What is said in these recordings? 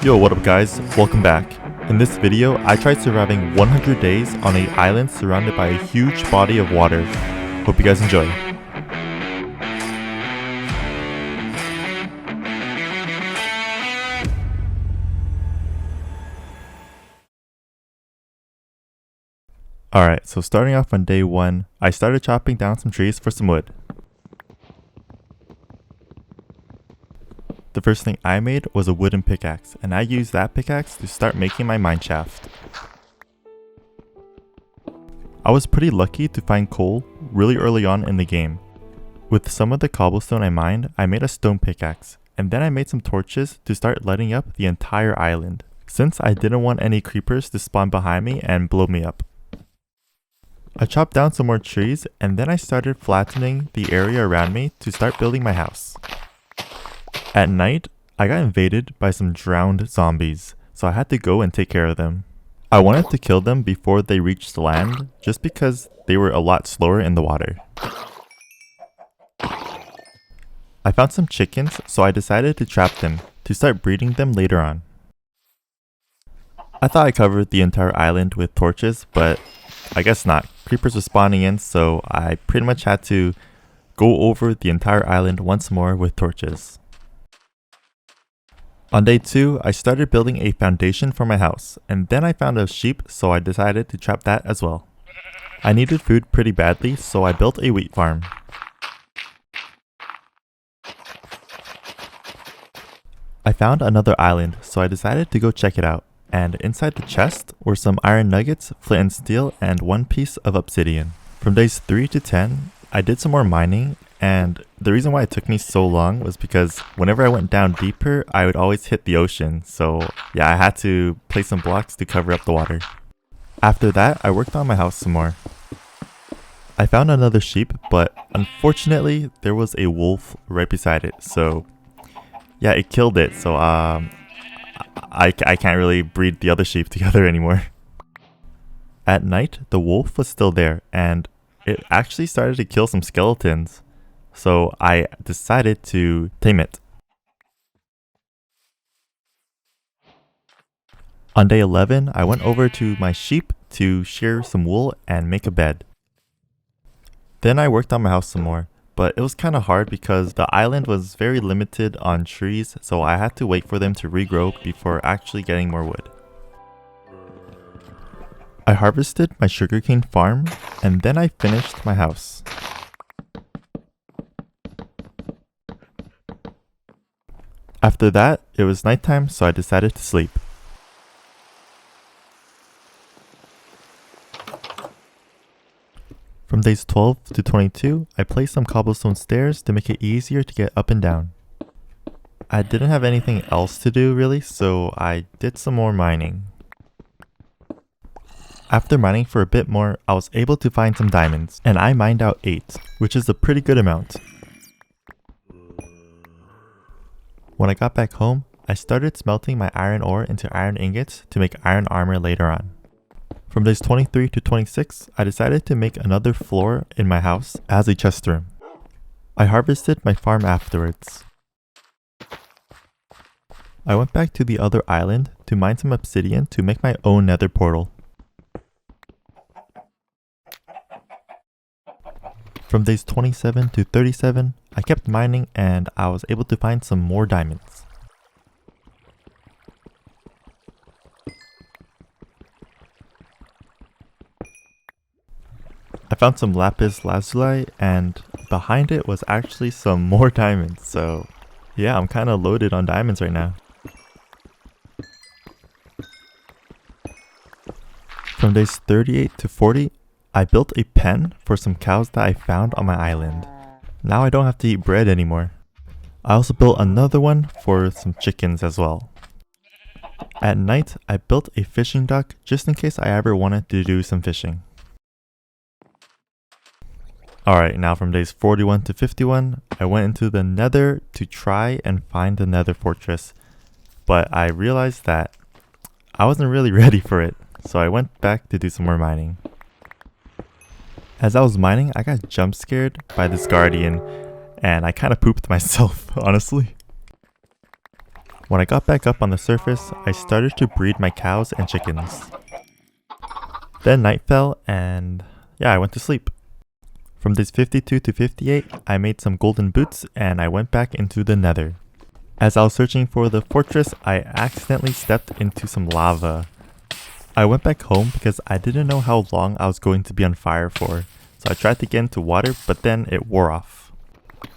Yo, what up guys? Welcome back. In this video, I tried surviving 100 days on an island surrounded by a huge body of water. Hope you guys enjoy. Alright, so starting off on day 1, I started chopping down some trees for some wood. The first thing I made was a wooden pickaxe, and I used that pickaxe to start making my mine shaft. I was pretty lucky to find coal really early on in the game. With some of the cobblestone I mined, I made a stone pickaxe, and then I made some torches to start lighting up the entire island, since I didn't want any creepers to spawn behind me and blow me up. I chopped down some more trees, and then I started flattening the area around me to start building my house. At night, I got invaded by some drowned zombies, so I had to go and take care of them. I wanted to kill them before they reached land, just because they were a lot slower in the water. I found some chickens, so I decided to trap them, to start breeding them later on. I thought I covered the entire island with torches, but I guess not. Creepers were spawning in, so I pretty much had to go over the entire island once more with torches. On day 2, I started building a foundation for my house, and then I found a sheep, so I decided to trap that as well. I needed food pretty badly, so I built a wheat farm. I found another island, so I decided to go check it out, and inside the chest were some iron nuggets, flint and steel, and one piece of obsidian. From days 3 to 10, I did some more mining, and the reason why it took me so long was because whenever I went down deeper, I would always hit the ocean, so yeah, I had to place some blocks to cover up the water. After that, I worked on my house some more. I found another sheep, but unfortunately, there was a wolf right beside it, so yeah, it killed it, so I can't really breed the other sheep together anymore. At night, the wolf was still there, and it actually started to kill some skeletons. So I decided to tame it. On day 11, I went over to my sheep to shear some wool and make a bed. Then I worked on my house some more, but it was kind of hard because the island was very limited on trees, so I had to wait for them to regrow before actually getting more wood. I harvested my sugarcane farm, and then I finished my house. After that, it was nighttime, so I decided to sleep. From days 12 to 22, I placed some cobblestone stairs to make it easier to get up and down. I didn't have anything else to do really, so I did some more mining. After mining for a bit more, I was able to find some diamonds, and I mined out 8, which is a pretty good amount. When I got back home, I started smelting my iron ore into iron ingots to make iron armor later on. From days 23 to 26, I decided to make another floor in my house as a chest room. I harvested my farm afterwards. I went back to the other island to mine some obsidian to make my own nether portal. From days 27 to 37, I kept mining and I was able to find some more diamonds. I found some lapis lazuli, and behind it was actually some more diamonds, so yeah, I'm kind of loaded on diamonds right now. From days 38 to 40, I built a pen for some cows that I found on my island. Now I don't have to eat bread anymore. I also built another one for some chickens as well. At night, I built a fishing dock just in case I ever wanted to do some fishing. Alright, now from days 41 to 51, I went into the nether to try and find the nether fortress. But I realized that I wasn't really ready for it, so I went back to do some more mining. As I was mining, I got jump scared by this guardian, and I kind of pooped myself, honestly. When I got back up on the surface, I started to breed my cows and chickens. Then night fell and I went to sleep. From days 52 to 58, I made some golden boots and I went back into the nether. As I was searching for the fortress, I accidentally stepped into some lava. I went back home because I didn't know how long I was going to be on fire for, so I tried to get into water, but then it wore off.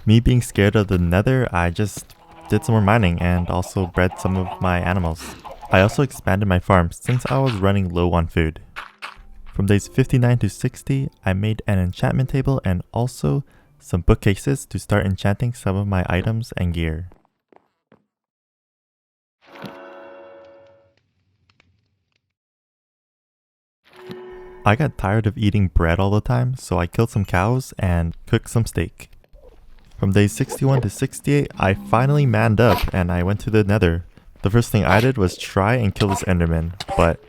Me being scared of the nether, I just did some more mining and also bred some of my animals. I also expanded my farm since I was running low on food. From days 59 to 60, I made an enchantment table and also some bookcases to start enchanting some of my items and gear. I got tired of eating bread all the time, so I killed some cows and cooked some steak. From days 61 to 68, I finally manned up and I went to the nether. The first thing I did was try and kill this enderman, but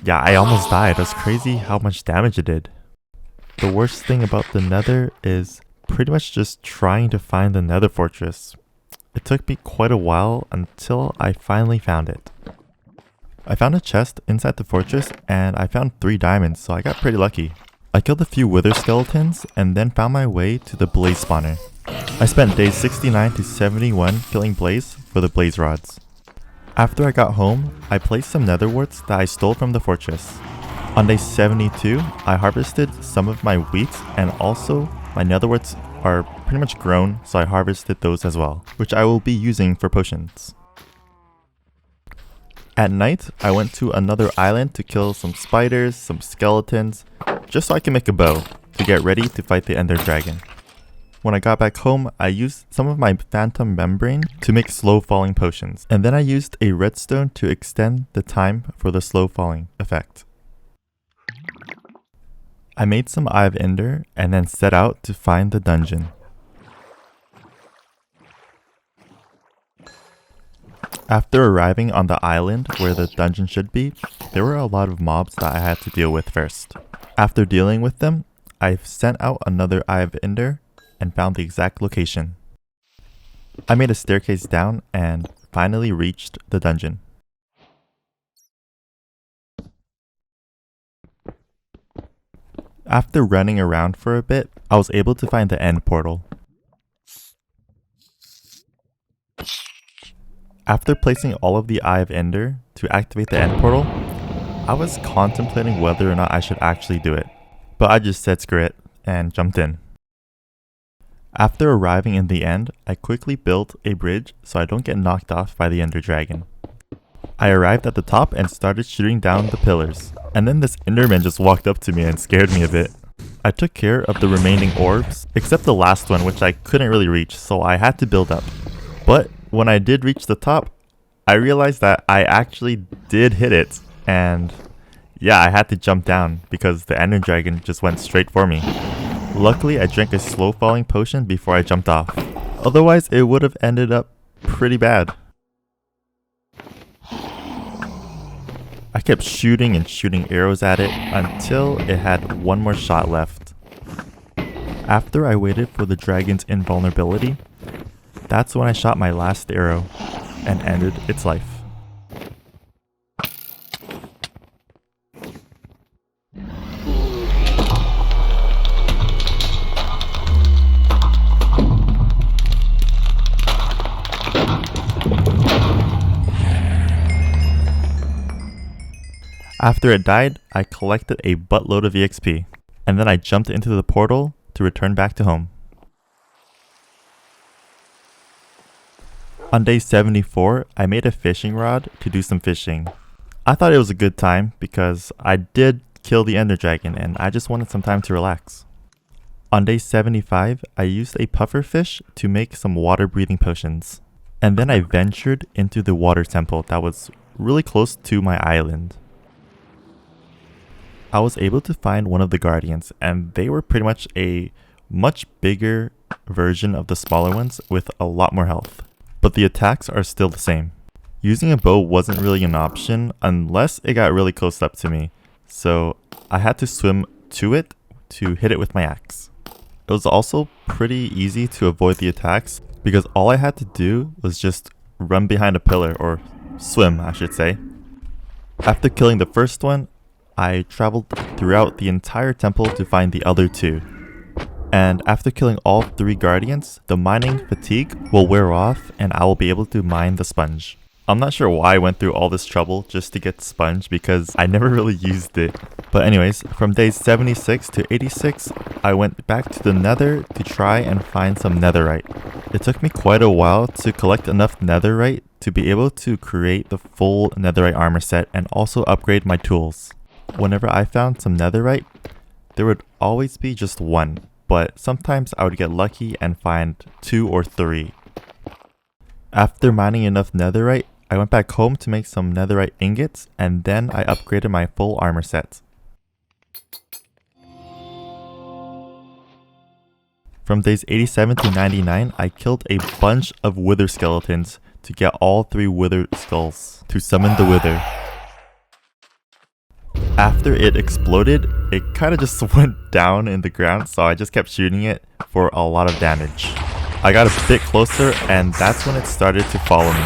I almost died. It was crazy how much damage it did. The worst thing about the nether is pretty much just trying to find the nether fortress. It took me quite a while until I finally found it. I found a chest inside the fortress and I found 3 diamonds, so I got pretty lucky. I killed a few wither skeletons and then found my way to the blaze spawner. I spent days 69 to 71 killing blaze for the blaze rods. After I got home, I placed some nether warts that I stole from the fortress. On day 72, I harvested some of my wheat and also my nether warts are pretty much grown, so I harvested those as well, which I will be using for potions. At night, I went to another island to kill some spiders, some skeletons, just so I can make a bow to get ready to fight the ender dragon. When I got back home, I used some of my phantom membrane to make slow falling potions, and then I used a redstone to extend the time for the slow falling effect. I made some Eye of Ender and then set out to find the dungeon. After arriving on the island where the dungeon should be, there were a lot of mobs that I had to deal with first. After dealing with them, I sent out another Eye of Ender and found the exact location. I made a staircase down and finally reached the dungeon. After running around for a bit, I was able to find the end portal. After placing all of the Eye of Ender to activate the end portal, I was contemplating whether or not I should actually do it, but I just said screw it and jumped in. After arriving in the end, I quickly built a bridge so I don't get knocked off by the ender dragon. I arrived at the top and started shooting down the pillars, and then this enderman just walked up to me and scared me a bit. I took care of the remaining orbs, except the last one which I couldn't really reach, so I had to build up. But when I did reach the top, I realized that I actually did hit it, and I had to jump down because the ender dragon just went straight for me. Luckily, I drank a slow falling potion before I jumped off. Otherwise, it would have ended up pretty bad. I kept shooting and shooting arrows at it until it had one more shot left. After I waited for the dragon's invulnerability, that's when I shot my last arrow and ended its life. After it died, I collected a buttload of EXP, and then I jumped into the portal to return back to home. On day 74, I made a fishing rod to do some fishing. I thought it was a good time because I did kill the ender dragon and I just wanted some time to relax. On day 75, I used a puffer fish to make some water breathing potions. And then I ventured into the water temple that was really close to my island. I was able to find one of the guardians, and they were pretty much a much bigger version of the smaller ones with a lot more health. But the attacks are still the same. Using a bow wasn't really an option unless it got really close up to me, so I had to swim to it to hit it with my axe. It was also pretty easy to avoid the attacks because all I had to do was just run behind a pillar, or swim I should say. After killing the first one, I traveled throughout the entire temple to find the other two. And after killing all 3 guardians, the mining fatigue will wear off and I will be able to mine the sponge. I'm not sure why I went through all this trouble just to get sponge because I never really used it. But anyways, from days 76 to 86, I went back to the nether to try and find some netherite. It took me quite a while to collect enough netherite to be able to create the full netherite armor set and also upgrade my tools. Whenever I found some netherite, there would always be just 1, but sometimes I would get lucky and find 2 or 3. After mining enough netherite, I went back home to make some netherite ingots, and then I upgraded my full armor set. From days 87 to 99, I killed a bunch of wither skeletons to get all 3 wither skulls to summon the wither. After it exploded, it kinda just went down in the ground, so I just kept shooting it for a lot of damage. I got a bit closer and that's when it started to follow me.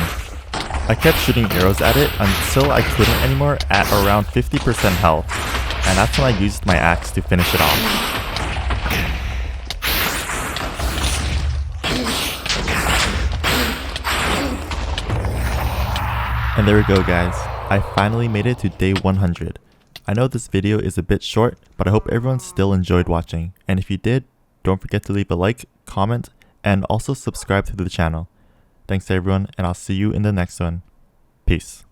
I kept shooting arrows at it until I couldn't anymore at around 50% health, and that's when I used my axe to finish it off. And there we go guys, I finally made it to day 100. I know this video is a bit short, but I hope everyone still enjoyed watching, and if you did, don't forget to leave a like, comment, and also subscribe to the channel. Thanks everyone, and I'll see you in the next one. Peace.